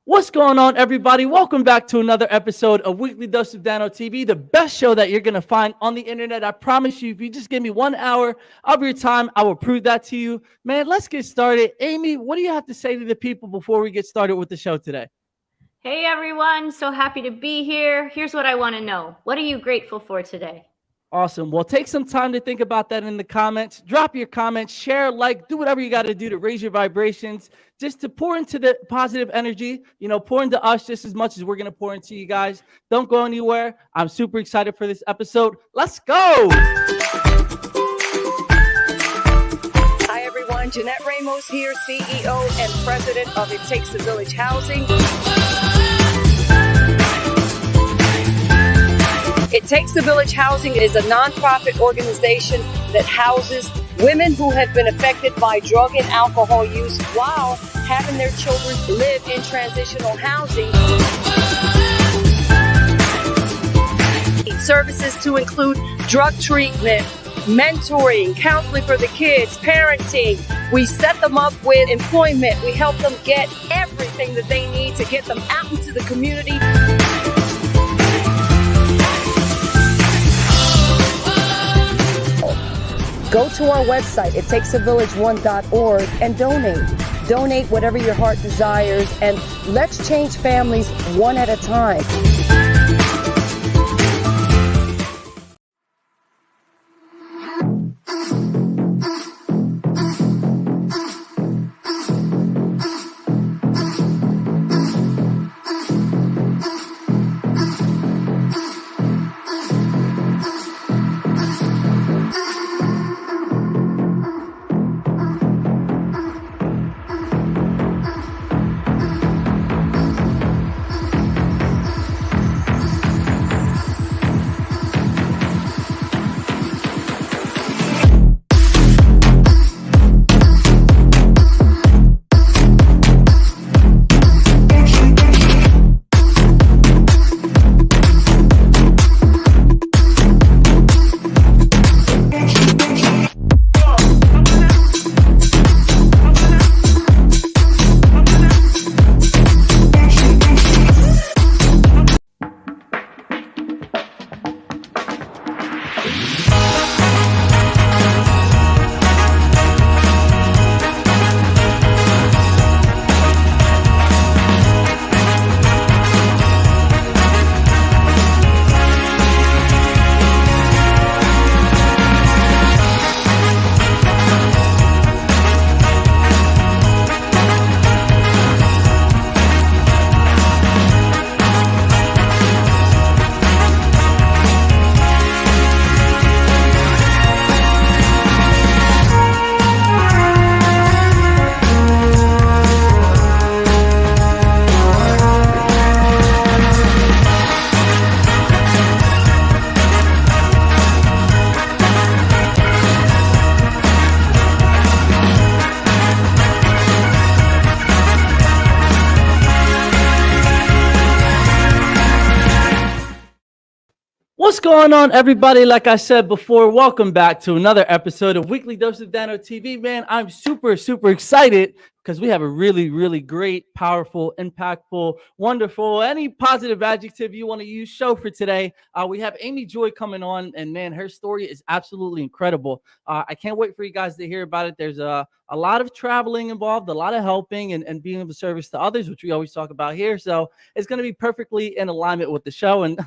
What's going on, everybody? Welcome back to another episode of Weekly Dose of Dano TV, the best show that you're going to find on the internet. I promise you, if you just give me 1 hour of your time, I will prove that to you. Man, let's get started. Amy, what do you have to say to the people before we get started with the show today? Hey, everyone. So happy to be here. Here's what I want to know. What are you grateful for today? Awesome. Well, take some time to think about that in the comments. Drop your comments, share, like, do whatever you got to do to raise your vibrations, just to pour into the positive energy, pour into us just as much as we're going to pour into you guys. Don't go anywhere. I'm super excited for this episode. Let's go. Hi, everyone. Jeanette Ramos here, CEO and President of It Takes a Village Housing. It Takes a Village Housing is a nonprofit organization that houses women who have been affected by drug and alcohol use while having their children live in transitional housing. Services to include drug treatment, mentoring, counseling for the kids, parenting. We set them up with employment. We help them get everything that they need to get them out into the community. Go to our website, ittakesavillage1.org, and donate. Donate whatever your heart desires, and let's change families one at a time. What's going on, everybody? Like I said before, welcome back to another episode of Weekly Dose of Dano TV. Man, I'm super excited because we have a really great, powerful, impactful, wonderful, any positive adjective you want to use show for today. We have Amy Joy coming on, and man, her story is absolutely incredible. I can't wait for you guys to hear about it. There's a lot of traveling involved, a lot of helping and being of a service to others, which we always talk about here. So it's going to be perfectly in alignment with the show. And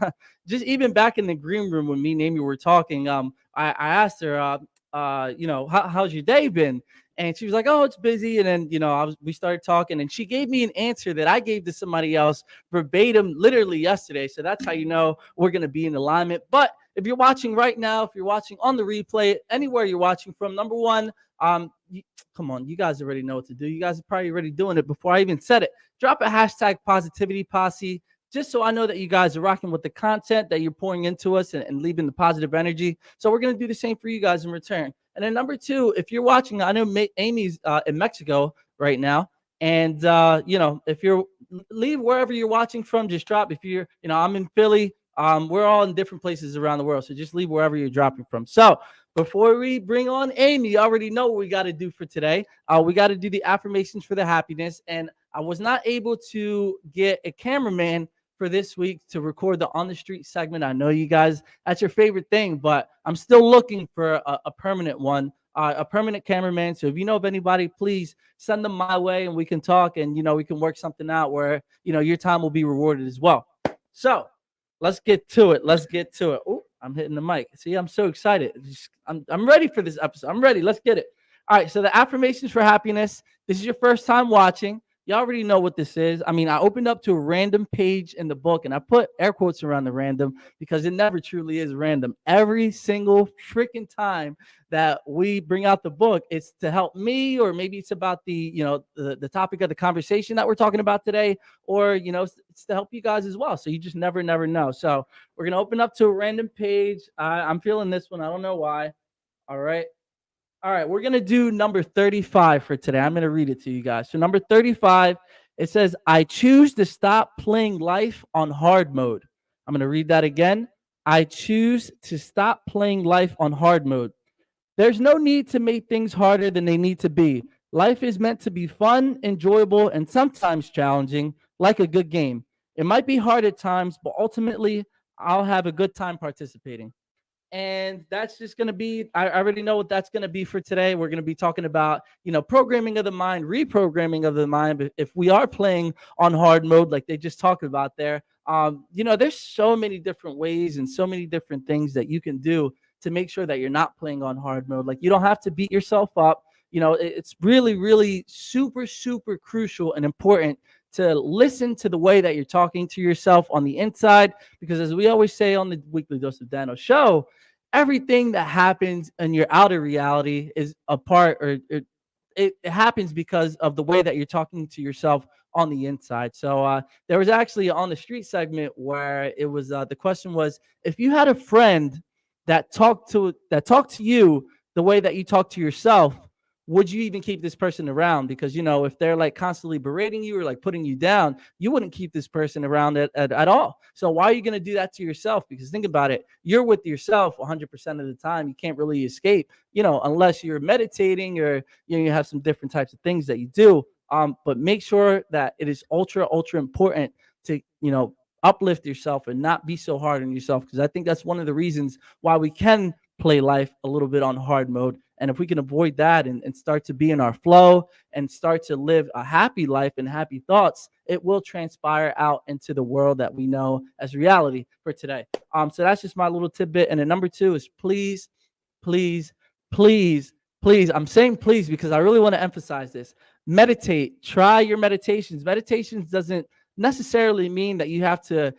just even back in the green room when me and Amy were talking, I asked her, how's your day been? And she was like, oh, it's busy. And then, we started talking, and she gave me an answer that I gave to somebody else verbatim, literally yesterday. So that's how you know we're going to be in alignment. But if you're watching right now, if you're watching on the replay, anywhere you're watching from, number one, come on, you guys already know what to do. You guys are probably already doing it before I even said it. Drop a hashtag positivity posse, just so I know that you guys are rocking with the content that you're pouring into us and leaving the positive energy. So we're going to do the same for you guys in return. And then number two, if you're watching, I know Amy's in Mexico right now. And, if you're leave wherever you're watching from, just drop. If you're, I'm in Philly, we're all in different places around the world. So just leave wherever you're dropping from. So before we bring on Amy, you already know what we got to do for today. We got to do the affirmations for the happiness. And I was not able to get a cameraman for this week to record the on the street segment. I know you guys, that's your favorite thing, but I'm still looking for a permanent one, a permanent cameraman. So if you know of anybody, please send them my way and we can talk and, we can work something out where, your time will be rewarded as well. So let's get to it. Oh, I'm hitting the mic. See, I'm so excited. I'm ready for this episode. I'm ready. Let's get it. All right. So the affirmations for happiness. This is your first time watching. You already know what this is. I mean, I opened up to a random page in the book and I put air quotes around the random because it never truly is random. Every single freaking time that we bring out the book, it's to help me, or maybe it's about the topic of the conversation that we're talking about today, or, it's to help you guys as well. So you just never know. So we're going to open up to a random page. I'm feeling this one. I don't know why. All right, we're going to do number 35 for today. I'm going to read it to you guys. So number 35, it says, I choose to stop playing life on hard mode. I'm going to read that again. I choose to stop playing life on hard mode. There's no need to make things harder than they need to be. Life is meant to be fun, enjoyable, and sometimes challenging, like a good game. It might be hard at times, but ultimately, I'll have a good time participating. And that's just going to be, I already know what that's going to be for today. We're going to be talking about, programming of the mind, reprogramming of the mind. But if we are playing on hard mode, like they just talked about there, there's so many different ways and so many different things that you can do to make sure that you're not playing on hard mode. Like, you don't have to beat yourself up. It's really, really super, super crucial and important to listen to the way that you're talking to yourself on the inside, because as we always say on the Weekly Dose of Dano show, everything that happens in your outer reality is a part, or it happens because of the way that you're talking to yourself on the inside. So there was actually on the street segment where it was the question was, if you had a friend that talked to you the way that you talk to yourself, would you even keep this person around? Because, if they're like constantly berating you or like putting you down, you wouldn't keep this person around at all. So why are you going to do that to yourself? Because think about it. You're with yourself 100% of the time. You can't really escape, unless you're meditating or, you have some different types of things that you do. But make sure that it is ultra, ultra important to, uplift yourself and not be so hard on yourself. Because I think that's one of the reasons why we can play life a little bit on hard mode. And if we can avoid that and start to be in our flow and start to live a happy life and happy thoughts, it will transpire out into the world that we know as reality for today. So that's just my little tidbit. And then number 2 is please, please, please, please. I'm saying please because I really want to emphasize this. Meditate. Try your meditations. Meditations doesn't necessarily mean that you have to,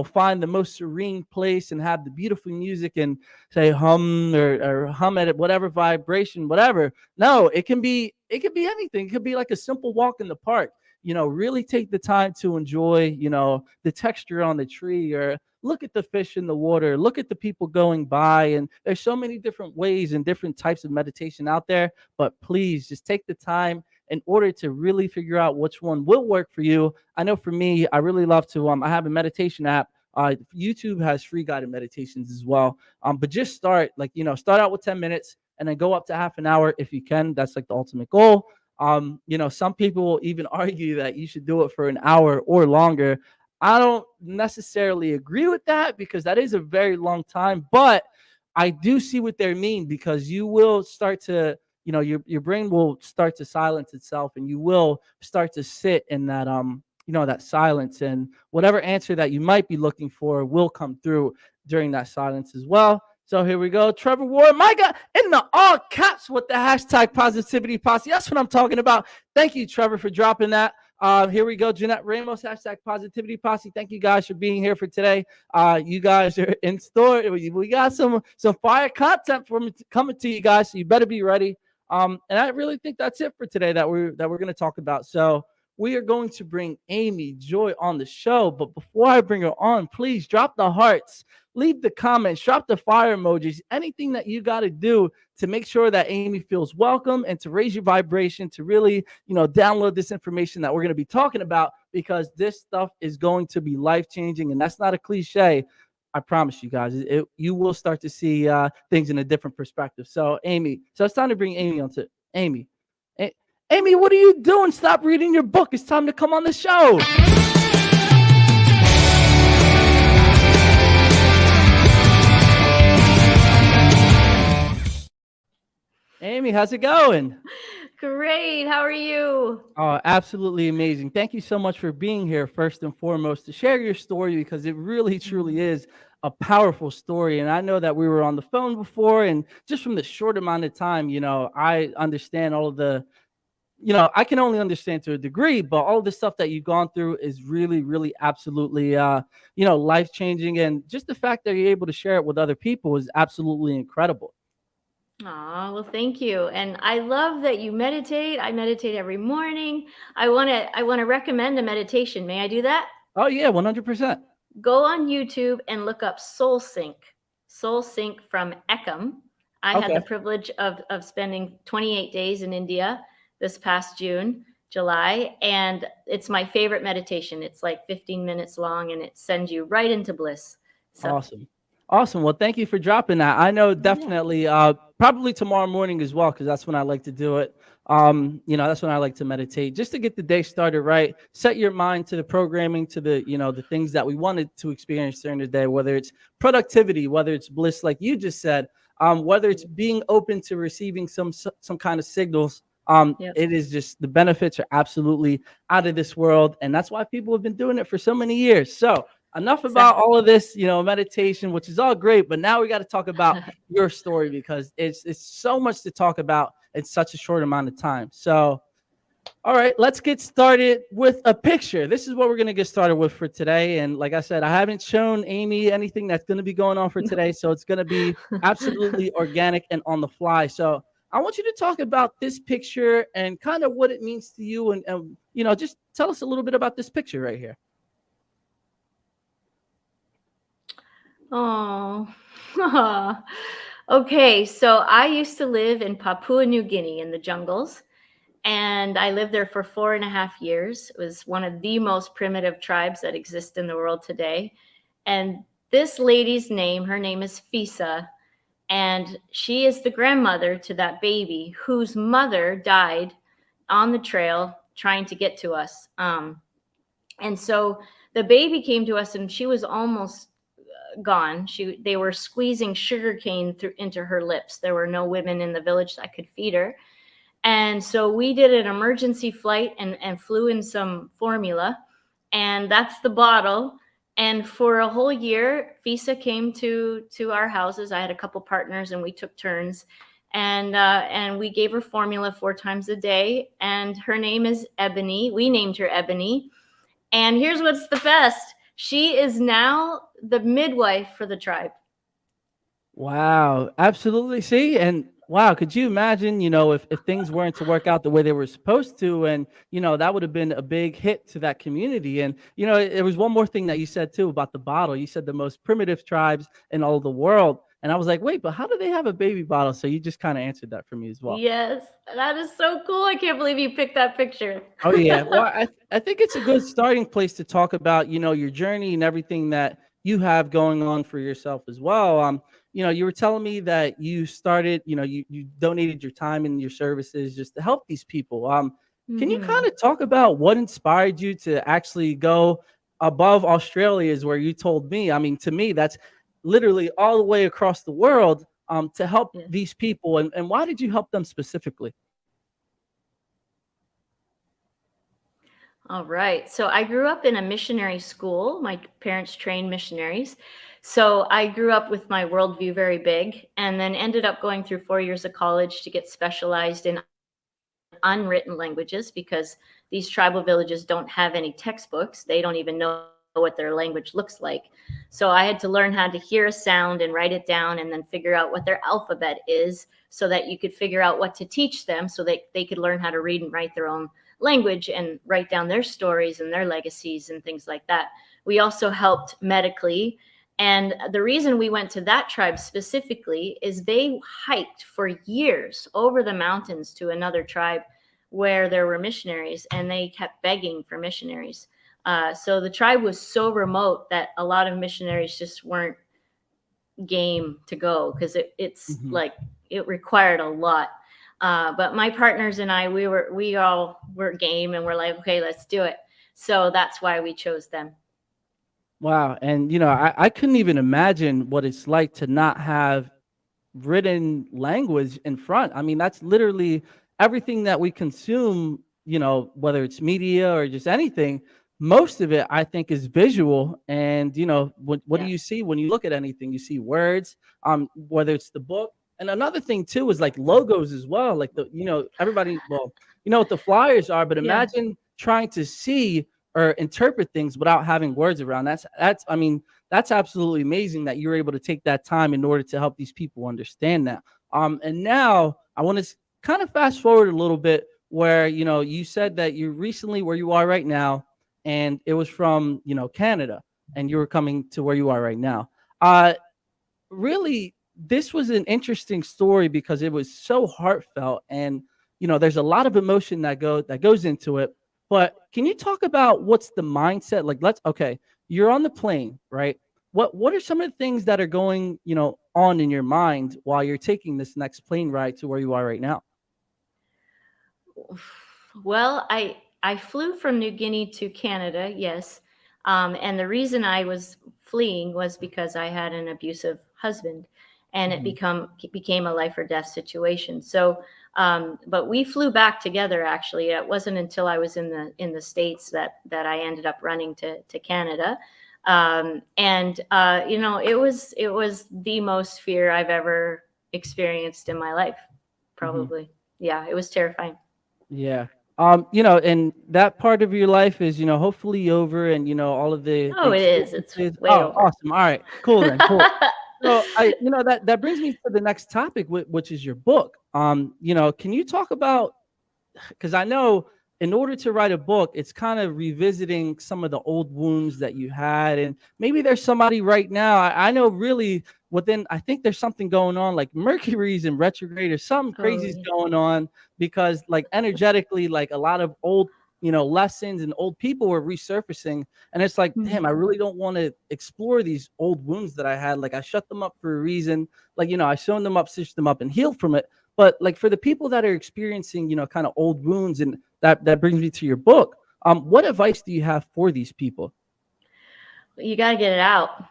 find the most serene place and have the beautiful music and say hum or hum at it, whatever vibration, whatever. No, it can be anything. It could be like a simple walk in the park. Really take the time to enjoy, the texture on the tree, or look at the fish in the water, look at the people going by. And there's so many different ways and different types of meditation out there, but please just take the time in order to really figure out which one will work for you. I know for me, I really love to, I have a meditation app. YouTube has free guided meditations as well. But just start out with 10 minutes and then go up to half an hour if you can. That's like the ultimate goal. Some people will even argue that you should do it for an hour or longer. I don't necessarily agree with that because that is a very long time, but I do see what they mean, because you will start to, your brain will start to silence itself, and you will start to sit in that, that silence, and whatever answer that you might be looking for will come through during that silence as well. So here we go. Trevor Ward, my God, in the all caps with the hashtag positivity posse. That's what I'm talking about. Thank you, Trevor, for dropping that. Here we go. Jeanette Ramos, hashtag positivity posse. Thank you guys for being here for today. You guys are in store. We got some fire content coming to you guys, so you better be ready. And I really think that's it for today that we're going to talk about. So we are going to bring Amy Joy on the show. But before I bring her on, please drop the hearts, leave the comments, drop the fire emojis, anything that you got to do to make sure that Amy feels welcome and to raise your vibration, to really, download this information that we're going to be talking about, because this stuff is going to be life-changing. And that's not a cliche. I promise you guys, you will start to see things in a different perspective. So Amy, so it's time to bring Amy onto Amy. Amy, what are you doing? Stop reading your book. It's time to come on the show. Amy, how's it going? Great. How are you? Oh, absolutely amazing. Thank you so much for being here, first and foremost, to share your story, because it really, truly is a powerful story. And I know that we were on the phone before, and just from the short amount of time, I understand all of the, I can only understand to a degree, but all the stuff that you've gone through is really, really absolutely, life-changing. And just the fact that you're able to share it with other people is absolutely incredible. Oh, well, thank you. And I love that you meditate. I meditate every morning. I want to recommend a meditation. May I do that? Oh yeah, 100%. Go on YouTube and look up Soul Sync. Soul Sync from Ekam. I had the privilege of spending 28 days in India this past July, and it's my favorite meditation. It's like 15 minutes long, and it sends you right into bliss. So. Awesome. Well, thank you for dropping that. I know definitely, probably tomorrow morning as well, because that's when I like to do it. That's when I like to meditate, just to get the day started right. Set your mind to the programming, to the, the things that we wanted to experience during the day, whether it's productivity, whether it's bliss, like you just said, whether it's being open to receiving some kind of signals. It is just, the benefits are absolutely out of this world. And that's why people have been doing it for so many years. So enough about all of this, meditation, which is all great, but now we got to talk about your story, because it's so much to talk about in such a short amount of time. So, all right, let's get started with a picture. This is what we're going to get started with for today. And like I said, I haven't shown Amy anything that's going to be going on for today. So it's going to be absolutely organic and on the fly. So I want you to talk about this picture and kind of what it means to you. And just tell us a little bit about this picture right here. Oh, okay. So I used to live in Papua New Guinea in the jungles, and I lived there for 4.5 years. It was one of the most primitive tribes that exist in the world today. And this lady's name, her name is Fisa, and she is the grandmother to that baby whose mother died on the trail trying to get to us. And so the baby came to us, and she was almost gone. They were squeezing sugarcane into her lips. There were no women in the village that could feed her. And so we did an emergency flight and flew in some formula, and that's the bottle. And for a whole year, Fisa came to our houses. I had a couple partners, and we took turns, and we gave her formula 4 times a day. And her name is Ebony. We named her Ebony. And here's what's the best. She is now the midwife for the tribe. Wow, absolutely. See, and wow, could you imagine, if things weren't to work out the way they were supposed to, and, that would have been a big hit to that community. And, there was one more thing that you said too about the bottle. You said the most primitive tribes in all the world. And I was like, wait, but how do they have a baby bottle? So you just kind of answered that for me as well. Yes, that is so cool. I can't believe you picked that picture. Oh yeah. Well, I think it's a good starting place to talk about, your journey and everything that you have going on for yourself as well. You were telling me that you started, you donated your time and your services just to help these people. Can you kind of talk about what inspired you to actually go above Australia, is where you told me? I mean, to me, that's literally all the way across the world to help these people. And why did you help them specifically? All right. So I grew up in a missionary school. My parents trained missionaries. So I grew up with my worldview very big, and then ended up going through 4 years of college to get specialized in unwritten languages, because these tribal villages don't have any textbooks. They don't even know what their language looks like. So I had to learn how to hear a sound and write it down, and then figure out what their alphabet is, so that you could figure out what to teach them, so they could learn how to read and write their own language and write down their stories and their legacies and things like that. We also helped medically. And the reason we went to that tribe specifically is they hiked for years over the mountains to another tribe where there were missionaries, and they kept begging for missionaries. So the tribe was so remote that a lot of missionaries just weren't game to go, because it's like it required a lot. But my partners and I, we all were game, and we're like, okay, let's do it. So that's why we chose them. Wow. And, I couldn't even imagine what it's like to not have written language in front. I mean, that's literally everything that we consume, whether it's media or just anything. Most of it, I think, is visual. And, what do you see when you look at anything? You see words, whether it's the book. And another thing, too, is like logos as well. Like everybody, well, you know what the flyers are, but imagine trying to see or interpret things without having words around. I mean, that's absolutely amazing that you're able to take that time in order to help these people understand that. And now I want to kind of fast forward a little bit where, you said that you recently where you are right now, and it was from, Canada, and you were coming to where you are right now. Really, this was an interesting story because it was so heartfelt, and, there's a lot of emotion that goes into it. But can you talk about what's the mindset? Like, you're on the plane, right? What are some of the things that are going, on in your mind while you're taking this next plane ride to where you are right now? Well, I flew from New Guinea to Canada, yes. And the reason I was fleeing was because I had an abusive husband, and it became a life or death situation. So, but we flew back together. Actually, it wasn't until I was in the States that I ended up running to Canada. It was the most fear I've ever experienced in my life. Probably. Yeah, it was terrifying. Yeah. And that part of your life is, hopefully over, and, all of the Oh, it is. It's way over. Awesome. All right, cool then. Cool. So that brings me to the next topic, which is your book. Can you talk about, because I know in order to write a book, it's kind of revisiting some of the old wounds that you had, and maybe there's somebody right now. I know really I think there's something going on, like Mercury's in retrograde or something crazy's going on, because like energetically, like a lot of old, lessons and old people were resurfacing, and it's like, damn, I really don't want to explore these old wounds that I had. Like I shut them up for a reason. Like, I sewn them up, stitched them up, and healed from it. But like for the people that are experiencing, kind of old wounds, and that brings me to your book. What advice do you have for these people? You got to get it out.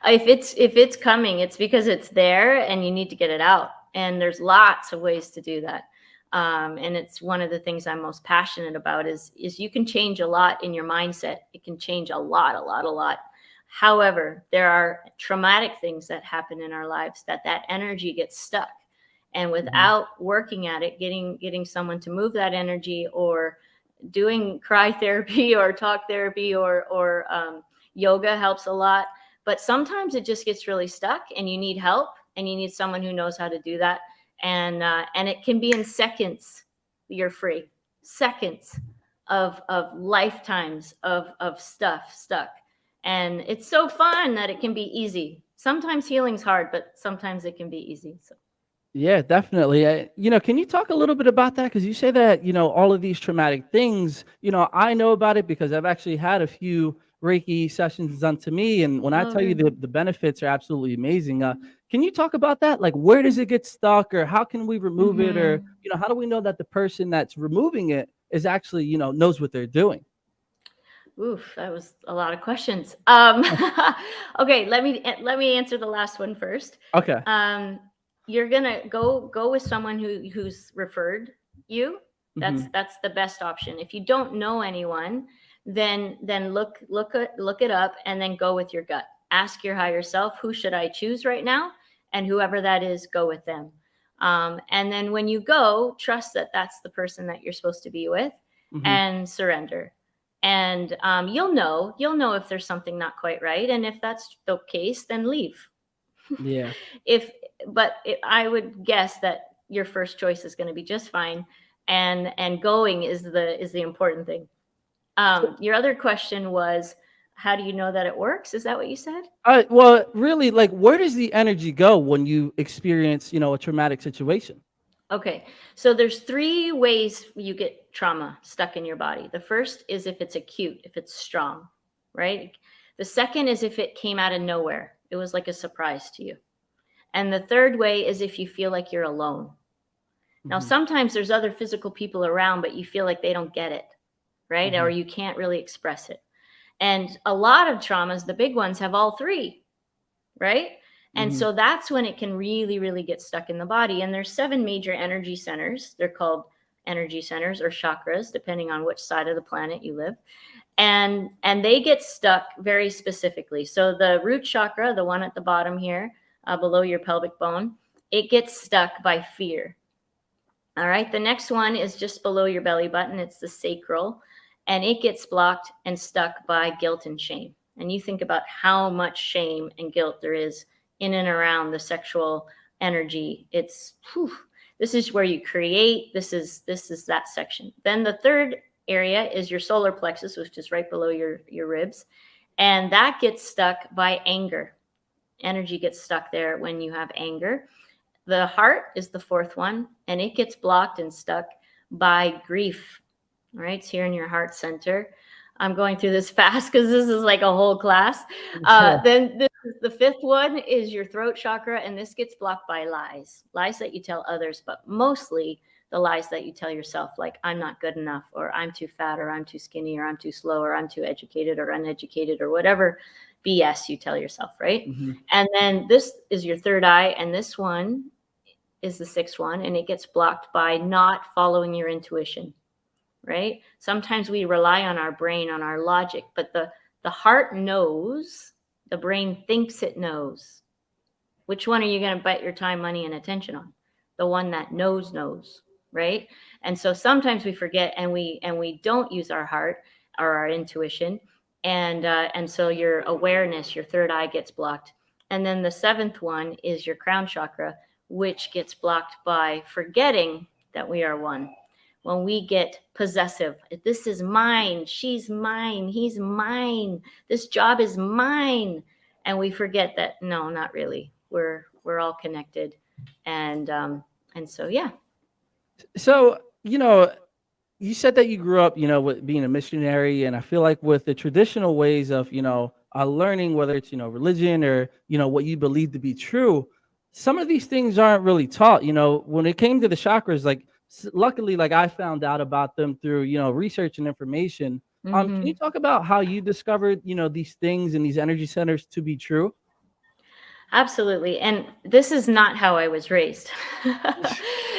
If it's coming, it's because it's there, and you need to get it out. And there's lots of ways to do that. And it's one of the things I'm most passionate about is you can change a lot in your mindset. It can change a lot. However, there are traumatic things that happen in our lives that energy gets stuck. And without working at it, getting someone to move that energy, or doing cry therapy or talk therapy or yoga helps a lot. But sometimes it just gets really stuck, and you need help, and you need someone who knows how to do that. And it can be in seconds. You're free. Seconds of lifetimes of stuff stuck. And it's so fun that it can be easy. Sometimes healing's hard, but sometimes it can be easy. So. Yeah, definitely. Can you talk a little bit about that? Because you say that, all of these traumatic things, I know about it because I've actually had a few Reiki sessions done to me. And when I tell you the benefits are absolutely amazing. Can you talk about that? Like, where does it get stuck, or how can we remove it? Or, how do we know that the person that's removing it is actually, knows what they're doing? Oof, that was a lot of questions. Okay, let me answer the last one first. Okay. You're gonna go with someone who's referred you. That's the best option. If you don't know anyone, then look it up, and then go with your gut. Ask your higher self, who should I choose right now? And whoever that is, go with them. And then when you go, trust that that's the person that you're supposed to be with, and surrender. And you'll know if there's something not quite right, and if that's the case, then leave. Yeah. I would guess that your first choice is going to be just fine, and going is the important thing. Your other question was, how do you know that it works? Is that what you said? Well, really, like, where does the energy go when you experience, a traumatic situation? Okay, so there's 3 ways you get trauma stuck in your body. The first is if it's acute, if it's strong, right? The second is if it came out of nowhere. It was like a surprise to you. And the third way is if you feel like you're alone. Now, sometimes there's other physical people around, but you feel like they don't get it, right? Or you can't really express it. And a lot of traumas, the big ones, have all 3, right? And so that's when it can really, really get stuck in the body. And there's 7 major energy centers. They're called energy centers or chakras, depending on which side of the planet you live. And they get stuck very specifically. So the root chakra, the one at the bottom here, below your pelvic bone, it gets stuck by fear. All right. The next one is just below your belly button. It's the sacral, and it gets blocked and stuck by guilt and shame. And you think about how much shame and guilt there is in and around the sexual energy. It's this is where you create. This is that section. Then the third area is your solar plexus, which is right below your ribs, and that gets stuck by anger. Energy gets stuck there when you have anger. The heart is the 4th one, and it gets blocked and stuck by grief. All right, it's here in your heart center. I'm going through this fast because this is like a whole class. Then the 5th one is your throat chakra, and this gets blocked by lies that you tell others, but mostly the lies that you tell yourself, like I'm not good enough, or I'm too fat, or I'm too skinny, or I'm too slow, or I'm too educated or uneducated, or whatever BS you tell yourself, right? And then this is your 3rd eye, and this one is the 6th one, and it gets blocked by not following your intuition, right? Sometimes we rely on our brain, on our logic, but the heart knows, the brain thinks it knows. Which one are you going to bet your time, money, and attention on? The one that knows, right? And so sometimes we forget, and we don't use our heart or our intuition, and so your awareness, your 3rd eye, gets blocked. And then the 7th one is your crown chakra, which gets blocked by forgetting that we are one. When we get possessive, this is mine, she's mine, he's mine, this job is mine, and we forget that no, not really. We're all connected, and so yeah. So you said that you grew up, with being a missionary, and I feel like with the traditional ways of, learning, whether it's, religion or, what you believe to be true, some of these things aren't really taught. When it came to the chakras, like luckily, like I found out about them through, research and information. Can you talk about how you discovered, these things and these energy centers to be true? Absolutely. And this is not how I was raised.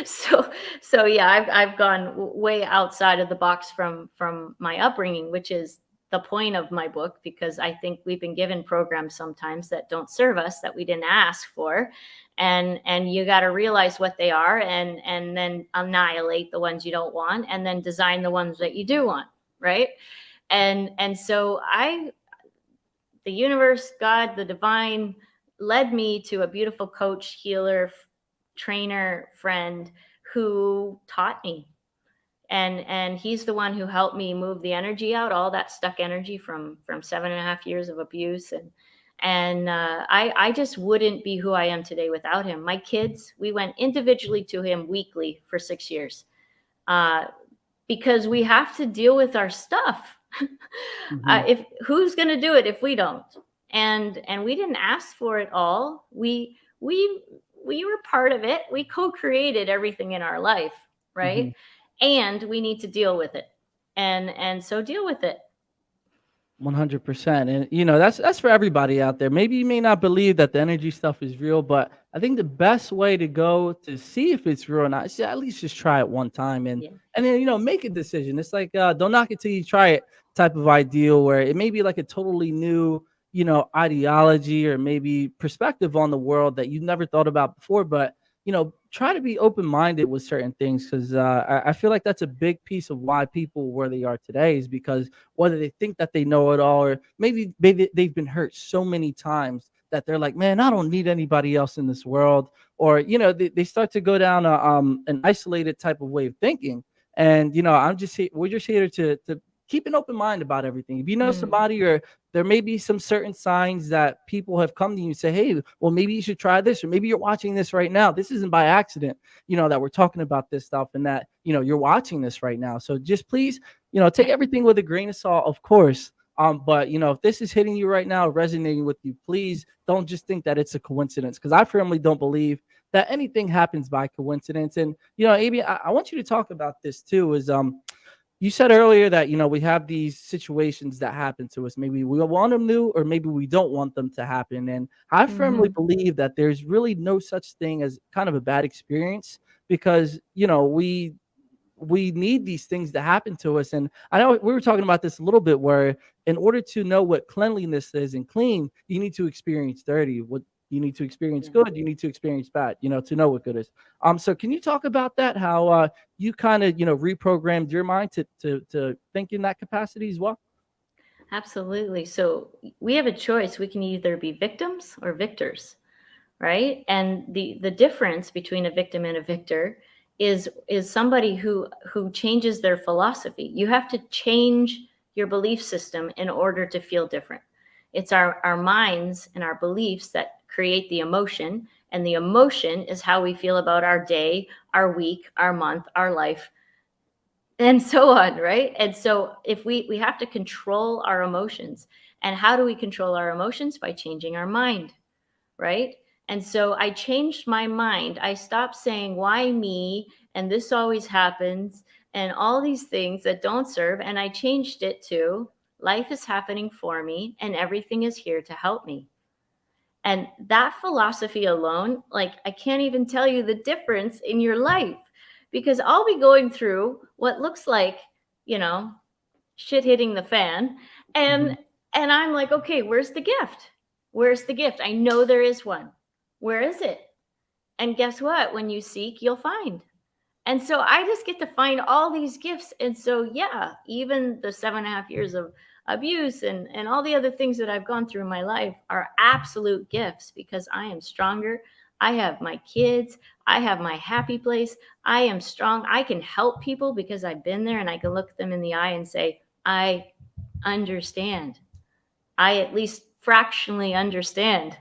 So yeah, I've gone way outside of the box from my upbringing, which is the point of my book, because I think we've been given programs sometimes that don't serve us, that we didn't ask for. And you got to realize what they are, and then annihilate the ones you don't want, and then design the ones that you do want. Right. And so the universe, God, the divine, led me to a beautiful coach, healer, trainer, friend who taught me. And he's the one who helped me move the energy out, all that stuck energy from 7.5 years of abuse. And I just wouldn't be who I am today without him. My kids, we went individually to him weekly for 6 years, because we have to deal with our stuff. If who's going to do it if we don't? And we didn't ask for it all. We were part of it. We co-created everything in our life, right? And we need to deal with it. And so deal with it. 100%. And that's for everybody out there. Maybe you may not believe that the energy stuff is real, but I think the best way to go to see if it's real or not is to at least just try it one time, and then make a decision. It's like don't knock it till you try it type of ideal, where it may be like a totally new ideology or maybe perspective on the world that you've never thought about before, but try to be open-minded with certain things, because I feel like that's a big piece of why people where they are today is because whether they think that they know it all, or maybe they've been hurt so many times that they're like, man, I don't need anybody else in this world, or they start to go down an isolated type of way of thinking. And we're just here to keep an open mind about everything. If you know somebody, or there may be some certain signs that people have come to you and say, hey, well, maybe you should try this, or maybe you're watching this right now. This isn't by accident, that we're talking about this stuff, and that, you're watching this right now. So just please, take everything with a grain of salt, of course. But if this is hitting you right now, resonating with you, please don't just think that it's a coincidence, because I firmly don't believe that anything happens by coincidence. And Amy, I want you to talk about this too. Is you said earlier that we have these situations that happen to us. Maybe we want them to, or maybe we don't want them to happen. And I firmly believe that there's really no such thing as kind of a bad experience, because we need these things to happen to us. And I know we were talking about this a little bit, where in order to know what cleanliness is and clean, you need to experience dirty. What you need to experience good, you need to experience bad, to know what good is. So can you talk about that? How you kind of reprogrammed your mind to think in that capacity as well? Absolutely. So we have a choice. We can either be victims or victors, right? And the difference between a victim and a victor is somebody who changes their philosophy. You have to change your belief system in order to feel different. It's our minds and our beliefs that create the emotion, and the emotion is how we feel about our day, our week, our month, our life, and so on, right? And so if we have to control our emotions. And how do we control our emotions? By changing our mind, right? And so I changed my mind. I stopped saying, why me? And this always happens, and all these things that don't serve. And I changed it to, life is happening for me, and everything is here to help me. And that philosophy alone, like, I can't even tell you the difference in your life, because I'll be going through what looks like, shit hitting the fan. And I'm like, okay, where's the gift? Where's the gift? I know there is one. Where is it? And guess what? When you seek, you'll find. And so I just get to find all these gifts. And so, yeah, even the 7.5 years of abuse and all the other things that I've gone through in my life are absolute gifts, because I am stronger. I have my kids. I have my happy place. I am strong. I can help people because I've been there, and I can look them in the eye and say, I understand. I at least fractionally understand,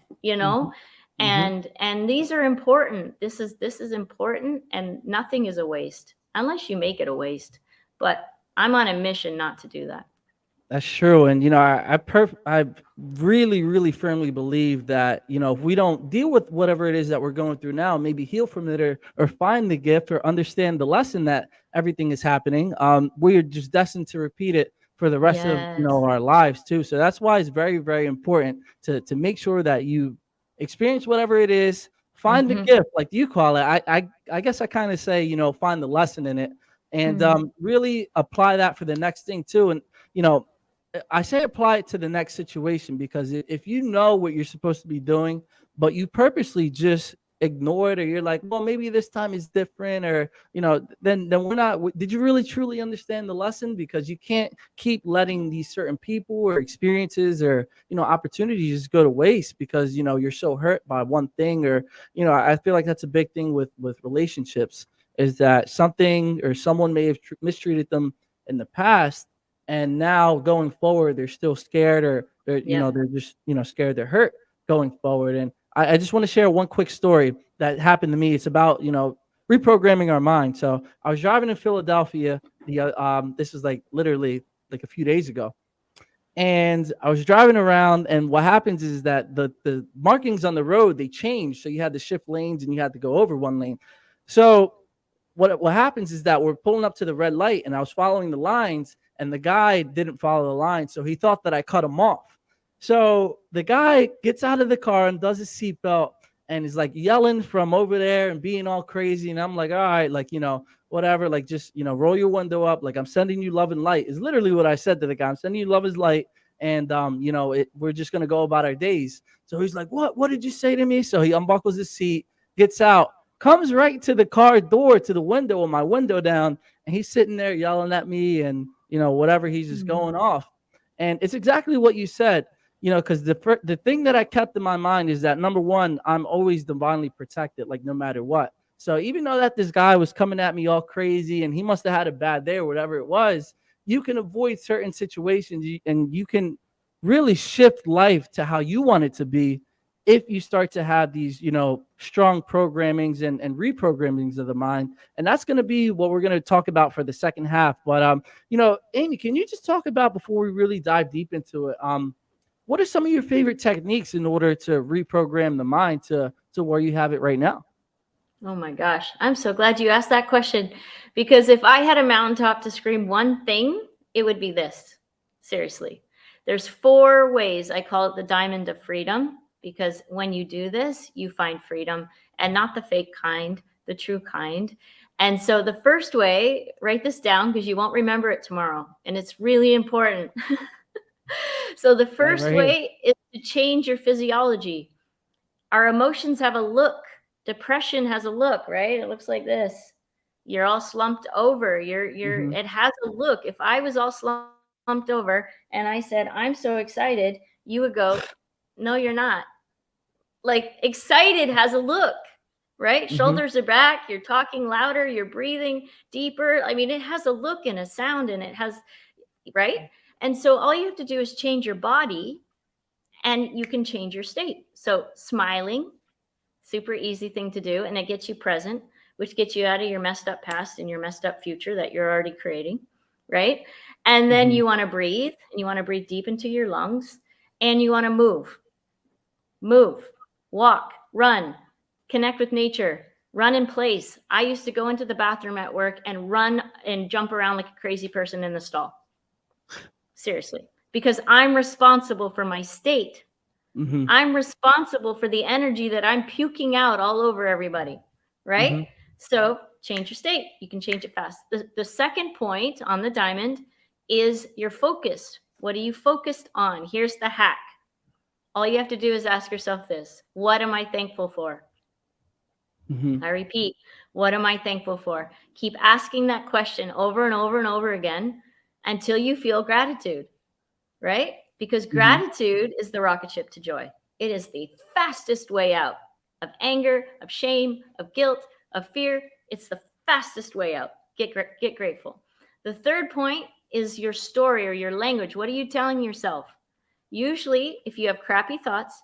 And these are important. This is important, and nothing is a waste unless you make it a waste. But I'm on a mission not to do that. That's true. And I really, really firmly believe that if we don't deal with whatever it is that we're going through now, maybe heal from it, or find the gift, or understand the lesson that everything is happening, we're just destined to repeat it for the rest of our lives too. So that's why it's very, very important to make sure that you experience whatever it is, find the gift, like you call it. I guess I kind of say, find the lesson in it, and really apply that for the next thing too. And I say apply it to the next situation, because if you know what you're supposed to be doing, but you purposely just ignore it, or you're like, well, maybe this time is different, or then we're not. Did you really truly understand the lesson? Because you can't keep letting these certain people or experiences or opportunities just go to waste because you're so hurt by one thing. Or I feel like that's a big thing with relationships, is that something or someone may have mistreated them in the past, and now going forward they're still scared, or they're they're just scared, they're hurt going forward. And I just want to share one quick story that happened to me. It's about reprogramming our mind. So I was driving in Philadelphia. This is like literally like a few days ago, and I was driving around, and what happens is that the markings on the road, they change. So you had to shift lanes, and you had to go over one lane. So what happens is that we're pulling up to the red light, and I was following the lines, and the guy didn't follow the line, so he thought that I cut him off. So the guy gets out of the car and does his seatbelt, and is like yelling from over there and being all crazy. And I'm like, all right, like, whatever, like, just, roll your window up. Like, I'm sending you love and light is literally what I said to the guy. I'm sending you love and light. And, we're just going to go about our days. So he's like, what did you say to me? So he unbuckles his seat, gets out, comes right to the car door, to the window, with my window down. And he's sitting there yelling at me, and, whatever, he's just going off. And it's exactly what you said. Because the thing that I kept in my mind is that, number one, I'm always divinely protected, like, no matter what. So even though that this guy was coming at me all crazy, and he must have had a bad day or whatever it was, you can avoid certain situations, and you can really shift life to how you want it to be if you start to have these, strong programmings and reprogrammings of the mind. And that's going to be what we're going to talk about for the second half. But, Amy, can you just talk about, before we really dive deep into it, what are some of your favorite techniques in order to reprogram the mind to where you have it right now? Oh my gosh, I'm so glad you asked that question, because if I had a mountaintop to scream one thing, it would be this. Seriously. There's 4 ways. I call it the diamond of freedom, because when you do this, you find freedom, and not the fake kind, the true kind. And so the first way, write this down because you won't remember it tomorrow, and it's really important. So the first way is to change your physiology. Our emotions have a look. Depression has a look, right? It looks like this. You're all slumped over. It has a look. If I was all slumped over and I said, I'm so excited, you would go, no, you're not. Like, excited has a look, right? Shoulders are back. You're talking louder. You're breathing deeper. I mean, it has a look and a sound, and it has, right? And so all you have to do is change your body, and you can change your state. So smiling, super easy thing to do, and it gets you present, which gets you out of your messed up past and your messed up future that you're already creating, right? And then you want to breathe, and you want to breathe deep into your lungs, and you want to move, walk, run, connect with nature, run in place. I used to go into the bathroom at work and run and jump around like a crazy person in the stall. Seriously, because I'm responsible for my state. I'm responsible for the energy that I'm puking out all over everybody, right? So change your state. You can change it fast. The second point on the diamond is you're focused. What are you focused on? Here's the hack. All you have to do is ask yourself this: what am I thankful for? I repeat, what am I thankful for? Keep asking that question over and over and over again until you feel gratitude, right? Because gratitude is the rocket ship to joy. It is the fastest way out of anger, of shame, of guilt, of fear. It's the fastest way out. Get grateful. The third point is your story or your language. What are you telling yourself? Usually, if you have crappy thoughts,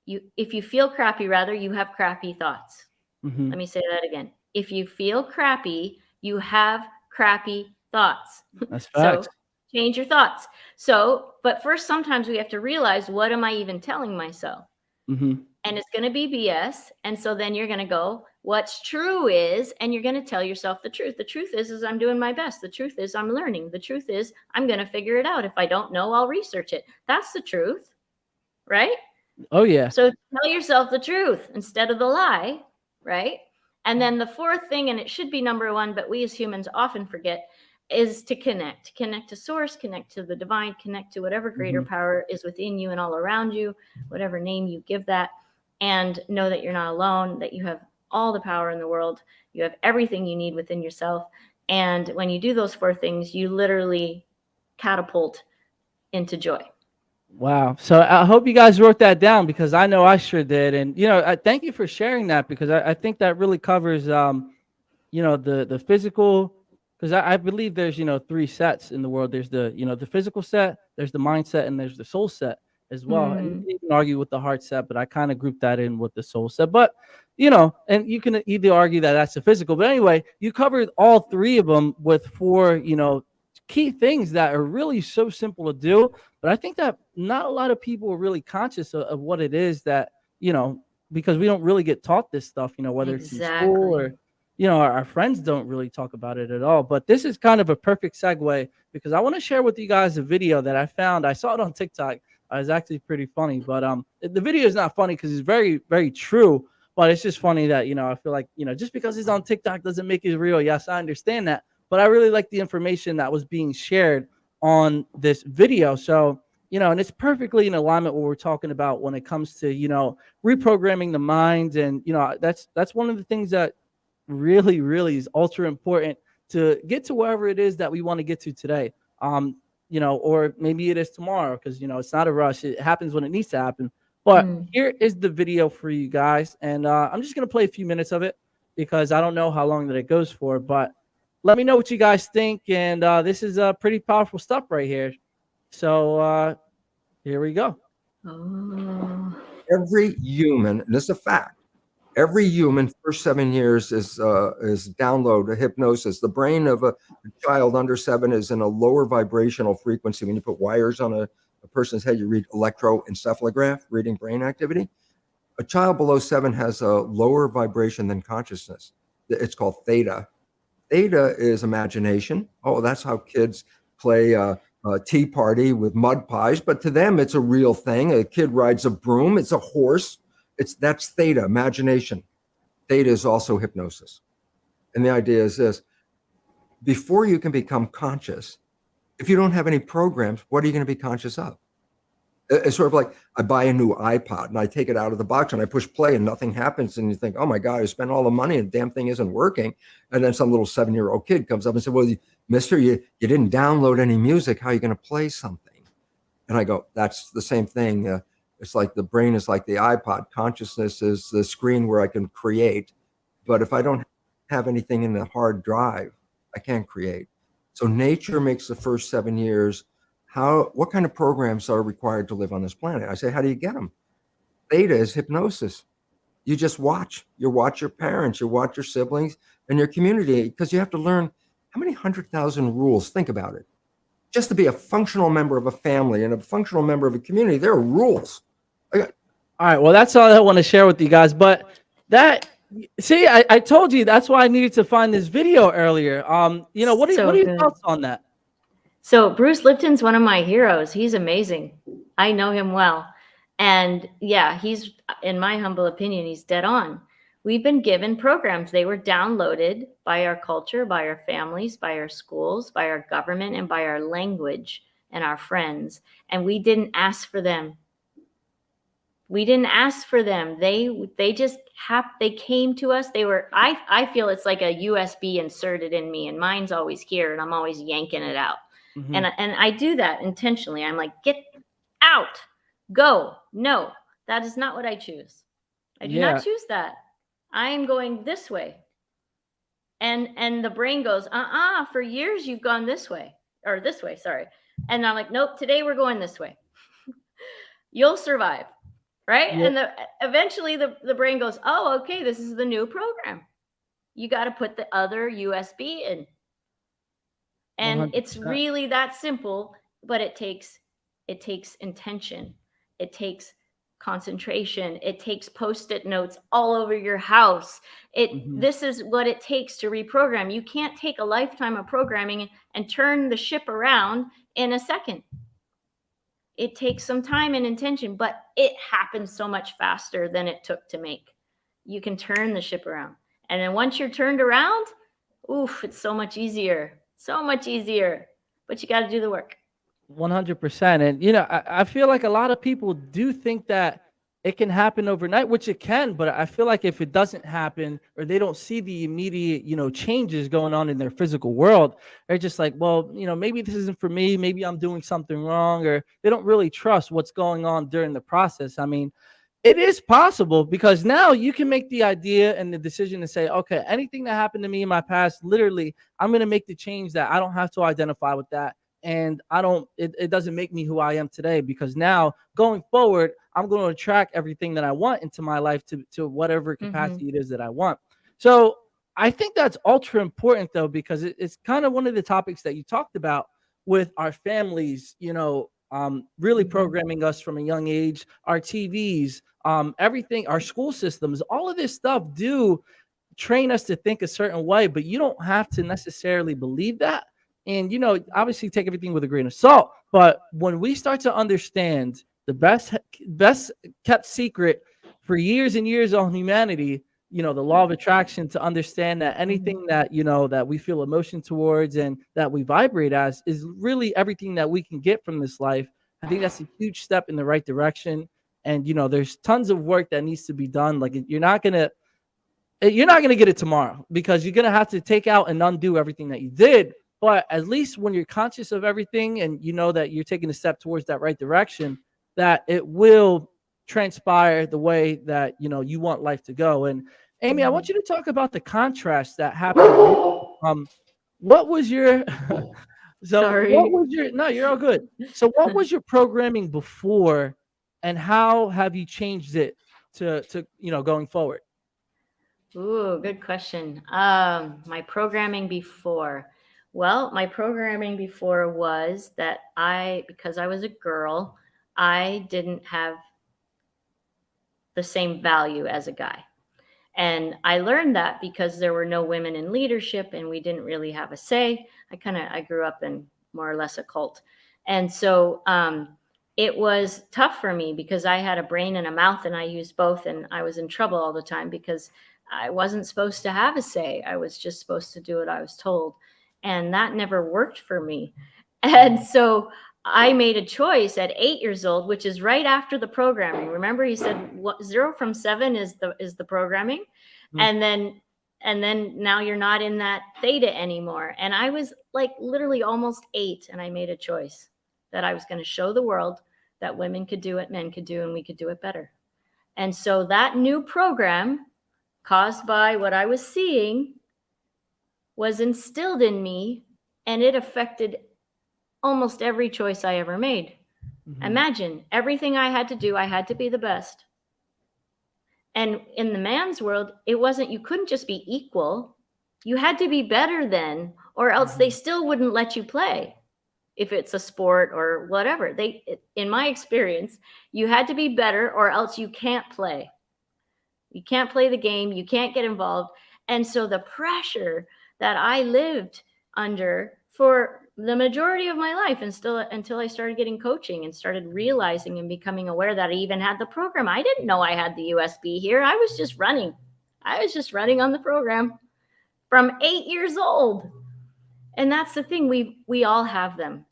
if you feel crappy, rather, you have crappy thoughts. Let me say that again. If you feel crappy, you have crappy thoughts. That's facts. So change your thoughts. So, but first, sometimes we have to realize, what am I even telling myself? And it's going to be BS. And so then you're going to go, what's true is, and you're going to tell yourself the truth. The truth is I'm doing my best. The truth is I'm learning. The truth is I'm going to figure it out. If I don't know, I'll research it. That's the truth, right? Oh, yeah. So tell yourself the truth instead of the lie, right? And then the fourth thing, and it should be number 1, but we as humans often forget, is to connect to source, connect to the divine, connect to whatever greater power is within you and all around you, whatever name you give that, and know that you're not alone, that you have all the power in the world. You have everything you need within yourself. And when you do those 4 things, you literally catapult into joy. Wow. So I hope you guys wrote that down, because I know I sure did. And, I thank you for sharing that, because I think that really covers, the physical, because I believe there's, 3 sets in the world. There's the physical set, there's the mindset, and there's the soul set as well. And you can argue with the heart set, but I kind of group that in with the soul set. But, and you can either argue that that's the physical. But anyway, you covered all 3 of them with 4, key things that are really so simple to do. But I think that not a lot of people are really conscious of what it is that, because we don't really get taught this stuff, whether it's in school or, our friends don't really talk about it at all. But this is kind of a perfect segue, because I want to share with you guys a video that I found. I saw it on TikTok. It's actually pretty funny, but the video is not funny because it's very, very true. But it's just funny that, I feel like, just because it's on TikTok doesn't make it real. Yes, I understand that. But I really like the information that was being shared on this video. So, and it's perfectly in alignment with what we're talking about when it comes to, reprogramming the mind. And, that's one of the things that really, really is ultra important to get to wherever it is that we want to get to today. Or maybe it is tomorrow, because, it's not a rush. It happens when it needs to happen. But here is the video for you guys. And I'm just going to play a few minutes of it, because I don't know how long that it goes for, but let me know what you guys think. And this is pretty powerful stuff right here. So here we go. Oh. Every human, and this is a fact, every human first 7 years is download hypnosis. The brain of a child under 7 is in a lower vibrational frequency. When you put wires on a person's head, you read electroencephalograph, reading brain activity. A child below 7 has a lower vibration than consciousness. It's called theta. Theta is imagination. Oh, that's how kids play tea party with mud pies, but to them it's a real thing. A kid rides a broom, it's a horse. That's theta, imagination. Theta is also hypnosis. And the idea is this: before you can become conscious, if you don't have any programs, what are you going to be conscious of? It's sort of like I buy a new iPod and I take it out of the box and I push play and nothing happens. And you think, oh my God, I spent all the money and the damn thing isn't working. And then some little 7-year-old kid comes up and says, well, mister, you didn't download any music. How are you going to play something? And I go, that's the same thing. It's like the brain is like the iPod. Consciousness is the screen where I can create. But if I don't have anything in the hard drive, I can't create. So nature makes the first 7 years. What kind of programs are required to live on this planet? I say, how do you get them? Theta is hypnosis. You just watch. You watch your parents, you watch your siblings and your community, because you have to learn how many 100,000 rules. Think about it. Just to be a functional member of a family and a functional member of a community, there are rules. All right. Well, that's all I want to share with you guys. But see, I told you that's why I needed to find this video earlier. What are your thoughts on that? So Bruce Lipton's one of my heroes. He's amazing. I know him well. And yeah, he's, in my humble opinion, he's dead on. We've been given programs. They were downloaded by our culture, by our families, by our schools, by our government, and by our language and our friends. And we didn't ask for them. We didn't ask for them. They just they came to us. They were, I feel it's like a USB inserted in me, and mine's always here and I'm always yanking it out. Mm-hmm. And I do that intentionally. I'm like, get out, go. No, that is not what I choose. I do not choose that. I'm going this way. And the brain goes, for years you've gone this way, or this way, sorry. And I'm like, nope, today we're going this way. You'll survive, right? Yep. And eventually the brain goes, oh, okay, this is the new program. You got to put the other USB in. And 100%. It's really that simple, but it takes intention. It takes concentration. It takes Post-it notes all over your house. This is what it takes to reprogram. You can't take a lifetime of programming and turn the ship around in a second. It takes some time and intention, but it happens so much faster than it took to make. You can turn the ship around. And then once you're turned around, oof, it's so much easier. So much easier, but you got to do the work. 100%. And, I feel like a lot of people do think that it can happen overnight, which it can, but I feel like if it doesn't happen or they don't see the immediate, changes going on in their physical world, they're just like, well, maybe this isn't for me. Maybe I'm doing something wrong, or they don't really trust what's going on during the process. I mean, it is possible, because now you can make the idea and the decision to say, okay, anything that happened to me in my past, literally, I'm going to make the change that I don't have to identify with that. And it doesn't make me who I am today, because now going forward, I'm going to attract everything that I want into my life to whatever capacity it is that I want. So I think that's ultra important, though, because it's kind of one of the topics that you talked about with our families, really programming us from a young age, our TVs, everything, our school systems, all of this stuff do train us to think a certain way, but you don't have to necessarily believe that. And, obviously take everything with a grain of salt. But when we start to understand the best kept secret for years and years on humanity, the law of attraction, to understand that anything that, that we feel emotion towards and that we vibrate as is really everything that we can get from this life. I think that's a huge step in the right direction. And, there's tons of work that needs to be done. Like, you're not going to get it tomorrow, because you're going to have to take out and undo everything that you did. But at least when you're conscious of everything and that you're taking a step towards that right direction, that it will transpire the way that, you want life to go. And Amy, I want you to talk about the contrast that happened. what was your Sorry. what was your no, you're all good. So what was your programming before, and how have you changed it to going forward? Ooh, good question. My programming before. Well, my programming before was that because I was a girl, I didn't have the same value as a guy. And I learned that because there were no women in leadership and we didn't really have a say. I grew up in more or less a cult. And so it was tough for me because I had a brain and a mouth and I used both, and I was in trouble all the time because I wasn't supposed to have a say. I was just supposed to do what I was told. And that never worked for me. And so I made a choice at 8 years old, which is right after the programming. Remember, he said 0 from 7 is the programming, and then now you're not in that theta anymore. And I was like literally almost 8, and I made a choice that I was going to show the world that women could do what men could do, and we could do it better. And so that new program, caused by what I was seeing, was instilled in me, and it affected almost every choice I ever made. Imagine everything I had to do, I had to be the best. And in the man's world, it wasn't, you couldn't just be equal. You had to be better than, or else they still wouldn't let you play. If it's a sport or whatever, in my experience, you had to be better or else you can't play. You can't play the game. You can't get involved. And so the pressure that I lived under for the majority of my life, and still until I started getting coaching and started realizing and becoming aware that I even had the program. I didn't know I had the USB here. I was just running. On the program from 8 years old. And that's the thing. We all have them.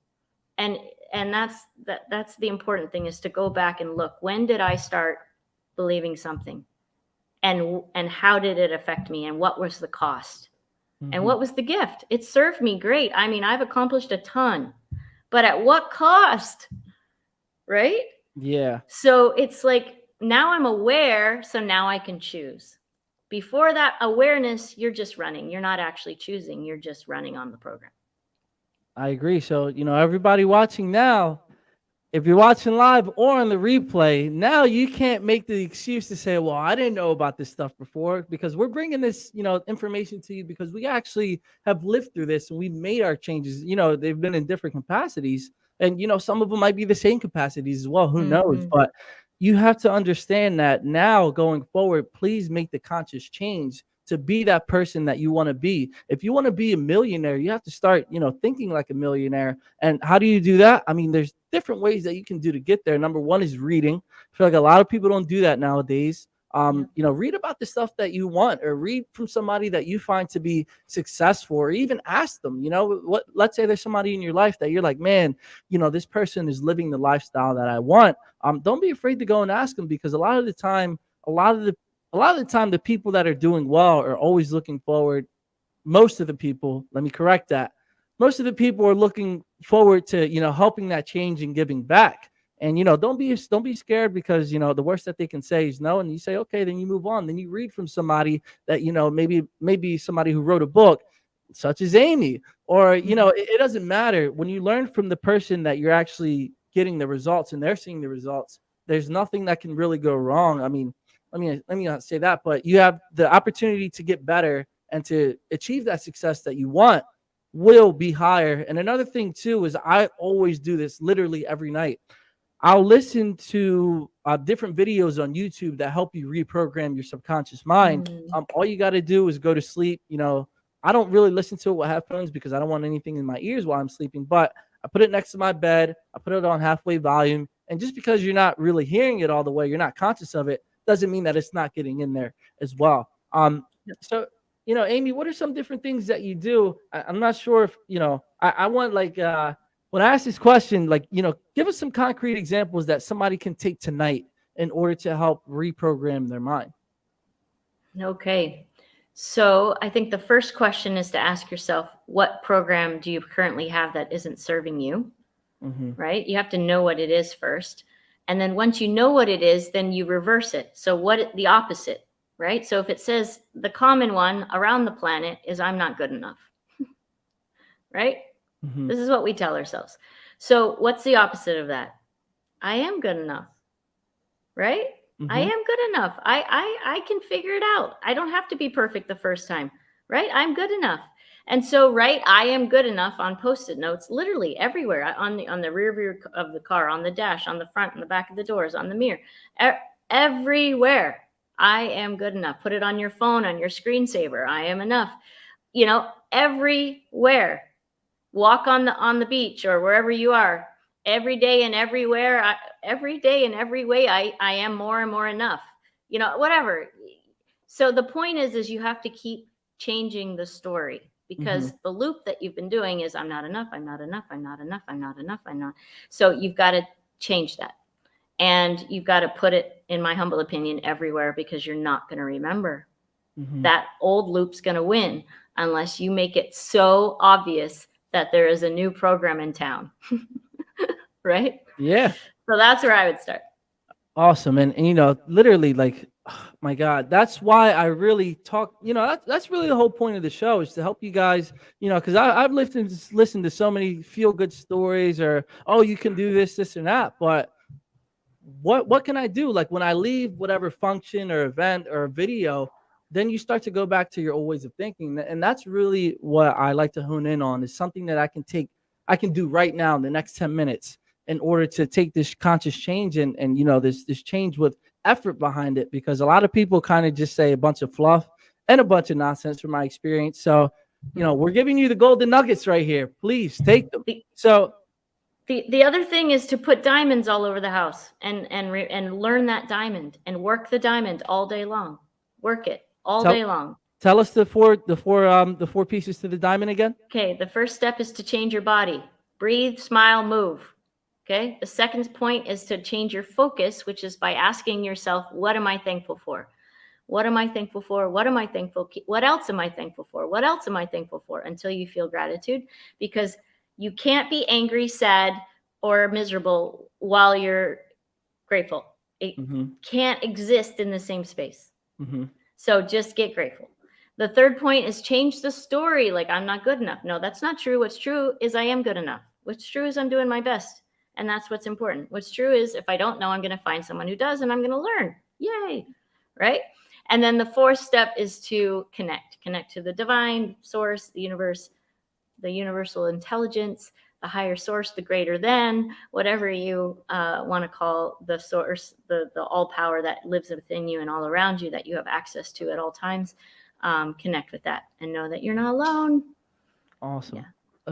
And that's the important thing, is to go back and look, when did I start believing something? And how did it affect me? And what was the cost? And what was the gift? It served me great. I mean, I've accomplished a ton, but at what cost? Right? Yeah. So it's like, now I'm aware, so now I can choose. Before that awareness, you're just running. You're not actually choosing. You're just running on the program. I agree. So, everybody watching now, if you're watching live or on the replay, now you can't make the excuse to say, well, I didn't know about this stuff before, because we're bringing this, information to you because we actually have lived through this and we made our changes. They've been in different capacities, and, some of them might be the same capacities as well. Who knows? But you have to understand that now going forward, please make the conscious change to be that person that you want to be. If you want to be a millionaire, you have to start, thinking like a millionaire. And how do you do that? I mean, there's different ways that you can do to get there. Number one is reading. I feel like a lot of people don't do that nowadays. Read about the stuff that you want, or read from somebody that you find to be successful, or even ask them, let's say there's somebody in your life that you're like, man, this person is living the lifestyle that I want. Don't be afraid to go and ask them, because a lot of the time, the people that are doing well are always looking forward. Most of the people, let me correct that. Most of the people are looking forward to, helping that change and giving back. And, don't be scared, because, the worst that they can say is no. And you say, okay, then you move on. Then you read from somebody that, maybe somebody who wrote a book such as Amy, or, it doesn't matter. When you learn from the person that you're actually getting the results and they're seeing the results, there's nothing that can really go wrong. I mean, let me not say that, but you have the opportunity to get better and to achieve that success that you want will be higher. And another thing too is, I always do this literally every night. I'll listen to different videos on YouTube that help you reprogram your subconscious mind. All you got to do is go to sleep. I don't really listen to it with headphones because I don't want anything in my ears while I'm sleeping, but I put it next to my bed. I put it on halfway volume. And just because you're not really hearing it all the way, you're not conscious of it, doesn't mean that it's not getting in there as well. So, Amy, what are some different things that you do? I'm not sure if, I want, like, when I ask this question, like, give us some concrete examples that somebody can take tonight in order to help reprogram their mind. Okay. So I think the first question is to ask yourself, what program do you currently have that isn't serving you? Right? You have to know what it is first. And then once you know what it is, then you reverse it. So the opposite, right? So if it says the common one around the planet is I'm not good enough. right? Mhm. This is what we tell ourselves. So what's the opposite of that? I am good enough, right? I Mhm. am good enough. I can figure it out. I don't have to be perfect the first time, right? I'm good enough. And so, right, I am good enough on Post-it notes, literally everywhere, on the rear view of the car, on the dash, on the front and the back of the doors, on the mirror, everywhere. I am good enough. Put it on your phone, on your screensaver. I am enough. You know, everywhere. Walk on the beach or wherever you are. Every day and everywhere, every day and every way, I am more and more enough. You know, whatever. So the point is you have to keep changing the story, because the loop that you've been doing is I'm not enough, I'm not enough, I'm not enough, I'm not enough, I'm not. So you've got to change that. And you've got to put it, in my humble opinion, everywhere, because you're not going to remember. That old loop's going to win unless you make it so obvious that there is a new program in town. Right? Yeah. So that's where I would start. Awesome. And you know, literally, like, my God, that's why I really talk, you know, that's really the whole point of the show, is to help you guys, you know, because I've listened to so many feel good stories, or, oh, you can do this and that. But what can I do? Like, when I leave whatever function or event or video, then you start to go back to your old ways of thinking. And that's really what I like to hone in on, is something that I can do right now in the next 10 minutes, in order to take this conscious change and you know, this change with effort behind it. Because a lot of people kind of just say a bunch of fluff and a bunch of nonsense, from my experience. So, you know, we're giving you the golden nuggets right here. Please take them. So the other thing is to put diamonds all over the house, and learn that diamond and work the diamond all day long. Work it all day long. Tell us the four pieces to the diamond again. Okay, the first step is to change your body. Breathe, smile, move. Okay, the second point is to change your focus, which is by asking yourself, what am I thankful for? What am I thankful for? What am I thankful? What else am I thankful for? What else am I thankful for? Until you feel gratitude, because you can't be angry, sad, or miserable while you're grateful. It can't exist in the same space. So just get grateful. The third point is change the story. Like, I'm not good enough. No, that's not true. What's true is I am good enough. What's true is I'm doing my best. And that's what's important. What's true is if I don't know, I'm going to find someone who does, and I'm going to learn. Yay. Right? And then the fourth step is to connect to the divine source, the universe, the universal intelligence, the higher source, the greater than, whatever you want to call the source, the all power that lives within you and all around you, that you have access to at all times. Connect with that and know that you're not alone. Awesome. Yeah.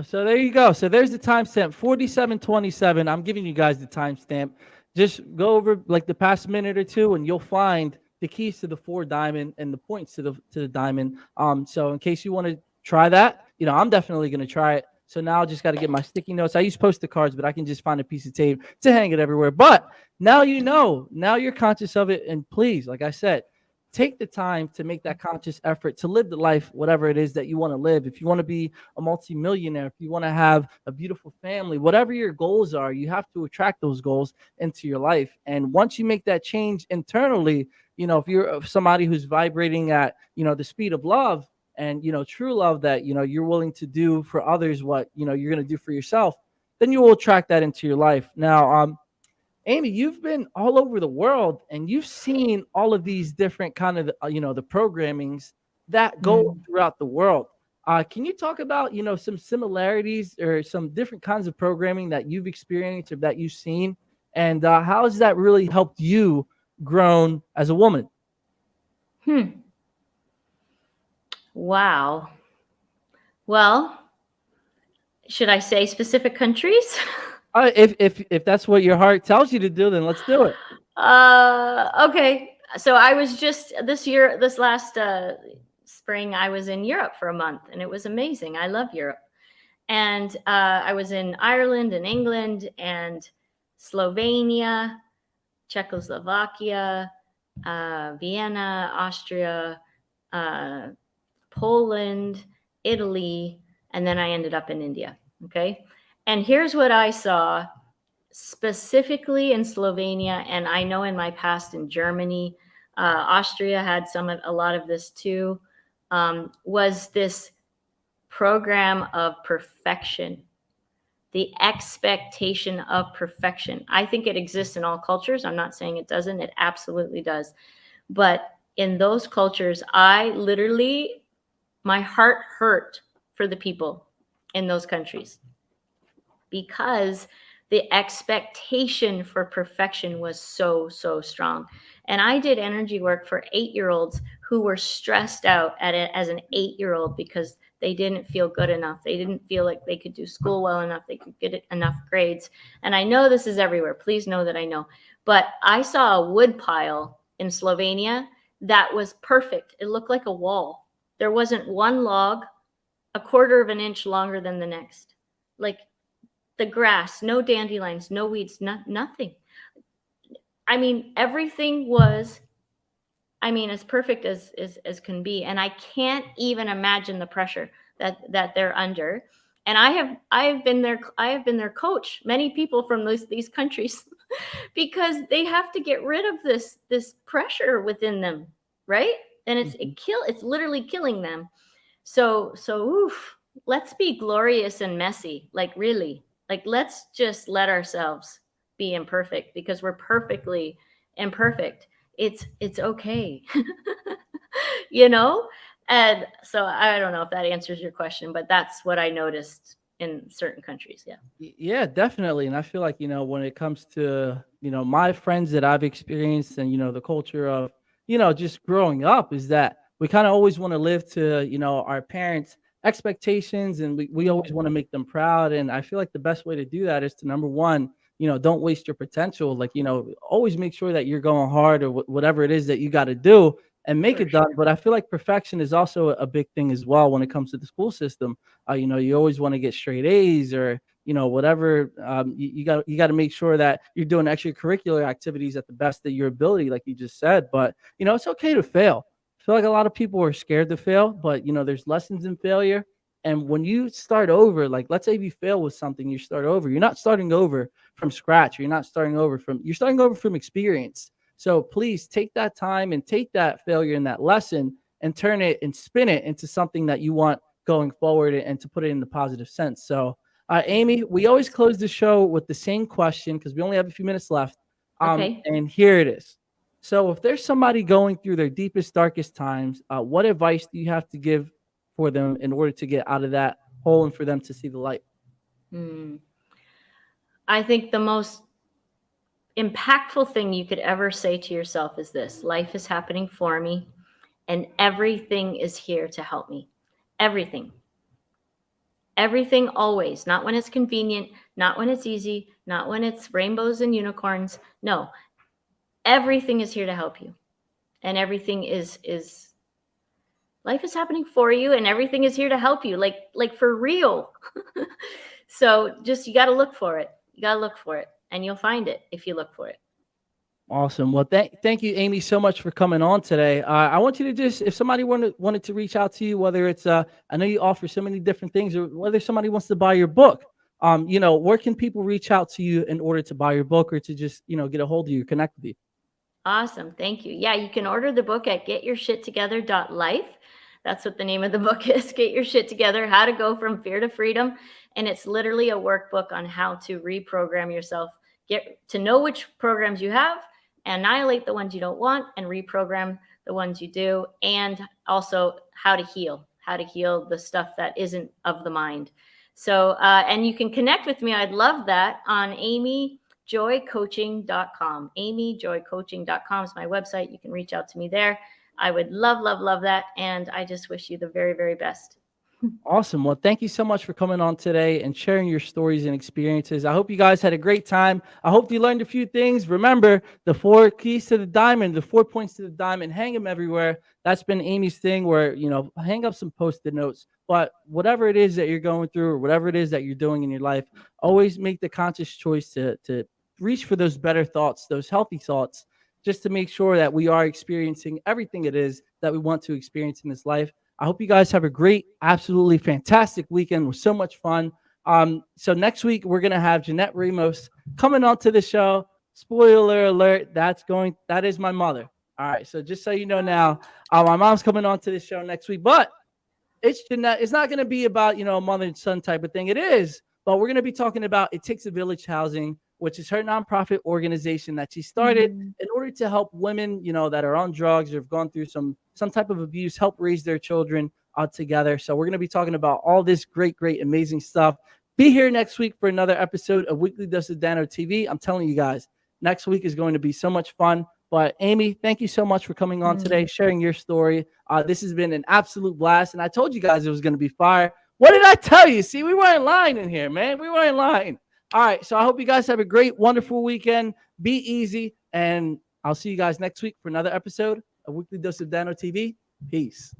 So there you go. So there's the timestamp, 47:27. I'm giving you guys the timestamp. Just go over like the past minute or two, and you'll find the keys to the 4 diamond and the points to the diamond. So in case you want to try that, you know, I'm definitely going to try it. So now I just got to get my sticky notes. I use Post-it cards, but I can just find a piece of tape to hang it everywhere. But now you know, now you're conscious of it. And please, like I said, take the time to make that conscious effort to live the life, whatever it is that you want to live. If you want to be a multimillionaire, if you want to have a beautiful family, whatever your goals are, you have to attract those goals into your life. And once you make that change internally, you know, if you're somebody who's vibrating at, you know, the speed of love, and, you know, true love, that, you know, you're willing to do for others what, you know, you're going to do for yourself, then you will attract that into your life. Now, Amy, you've been all over the world, and you've seen all of these different kind of, you know, the programmings that go throughout the world. Can you talk about, you know, some similarities or some different kinds of programming that you've experienced or that you've seen, and how has that really helped you grown as a woman? Wow. Well, should I say specific countries? If that's what your heart tells you to do, then let's do it. Okay. So I was just this last spring, I was in Europe for a month, and it was amazing. I love Europe. And I was in Ireland and England and Slovenia, Czechoslovakia, Vienna, Austria, Poland, Italy, and then I ended up in India. Okay. And here's what I saw specifically in Slovenia, and I know in my past in Germany, Austria had a lot of this too, was this program of perfection, the expectation of perfection. I think it exists in all cultures. I'm not saying it doesn't. It absolutely does. But in those cultures, my heart hurt for the people in those countries because the expectation for perfection was so, so strong. And I did energy work for 8-year-olds who were stressed out at it as an 8-year-old because they didn't feel good enough. They didn't feel like they could do school well enough. They could get enough grades. And I know this is everywhere. Please know that I know. But I saw a wood pile in Slovenia that was perfect. It looked like a wall. There wasn't one log a quarter of an inch longer than the next. Like the grass, no dandelions, no weeds, nothing. I mean, everything was, as perfect as can be. And I can't even imagine the pressure that they're under. And I have been their coach, many people from these countries, because they have to get rid of this pressure within them, right? And it's literally killing them. So let's be glorious and messy, like really. Like, let's just let ourselves be imperfect because we're perfectly imperfect. It's okay. And so I don't know if that answers your question, but that's what I noticed in certain countries. Yeah. Yeah, definitely. And I feel like, when it comes to, my friends that I've experienced and, the culture of, just growing up is that we kind of always want to live to, our parents' expectations, and we always want to make them proud. And I feel like the best way to do that is to, number one, don't waste your potential. Like, always make sure that you're going hard or whatever it is that you got to do and make it done. But I feel like perfection is also a big thing as well when it comes to the school system. You always want to get straight A's or, whatever. You got to make sure that you're doing extracurricular activities at the best of your ability, like you just said. But, it's okay to fail. I feel like a lot of people are scared to fail, but, there's lessons in failure. And when you start over, like, let's say if you fail with something, you start over. You're not starting over from scratch. You're starting over from experience. So please take that time and take that failure and that lesson and turn it and spin it into something that you want going forward and to put it in the positive sense. So, Amy, we always close the show with the same question because we only have a few minutes left. Okay. And here it is. So if there's somebody going through their deepest, darkest times, what advice do you have to give for them in order to get out of that hole and for them to see the light? I think the most impactful thing you could ever say to yourself is this: life is happening for me and everything is here to help me. Everything always, not when it's convenient, not when it's easy, not when it's rainbows and unicorns. No, everything is here to help you. And everything is life is happening for you and everything is here to help you. Like for real. So just, you got to look for it. And you'll find it if you look for it. Awesome. Well, thank you, Amy, so much for coming on today. I want you to just, if somebody wanted to reach out to you, whether it's, I know you offer so many different things, or whether somebody wants to buy your book, where can people reach out to you in order to buy your book or to just, get a hold of you, connect with you? Awesome. Thank you. Yeah, you can order the book at getyourshittogether.life. That's what the name of the book is. Get Your Shit Together, How to Go from Fear to Freedom. And it's literally a workbook on how to reprogram yourself, get to know which programs you have, annihilate the ones you don't want, and reprogram the ones you do. And also how to heal the stuff that isn't of the mind. So, and you can connect with me. I'd love that on amyjoycoaching.com. amyjoycoaching.com is my website. You can reach out to me there. I would love, love, love that. And I just wish you the very, very best. Awesome. Well, thank you so much for coming on today and sharing your stories and experiences. I hope you guys had a great time. I hope you learned a few things. Remember, the 4 keys to the diamond, the 4 points to the diamond, hang them everywhere. That's been Amy's thing where, hang up some Post-it notes. But whatever it is that you're going through or whatever it is that you're doing in your life, always make the conscious choice to reach for those better thoughts, those healthy thoughts, just to make sure that we are experiencing everything it is that we want to experience in this life. I hope you guys have a great, absolutely fantastic weekend. It was so much fun. So next week, we're going to have Jeanette Ramos coming on to the show. Spoiler alert, that is my mother. All right, so just so you know now, my mom's coming on to the show next week. But it's not going to be about, mother and son type of thing. It is, but we're going to be talking about It Takes a Village Housing, which is her nonprofit organization that she started in order to help women, that are on drugs or have gone through some type of abuse, help raise their children together. So we're going to be talking about all this great, amazing stuff. Be here next week for another episode of Weekly Dose of Dano TV. I'm telling you guys, next week is going to be so much fun. But Amy, thank you so much for coming on today, sharing your story. This has been an absolute blast. And I told you guys it was going to be fire. What did I tell you? See, we weren't lying in here, man. We weren't lying. All right. So I hope you guys have a great, wonderful weekend. Be easy. And I'll see you guys next week for another episode of Weekly Dose of Dano TV. Peace.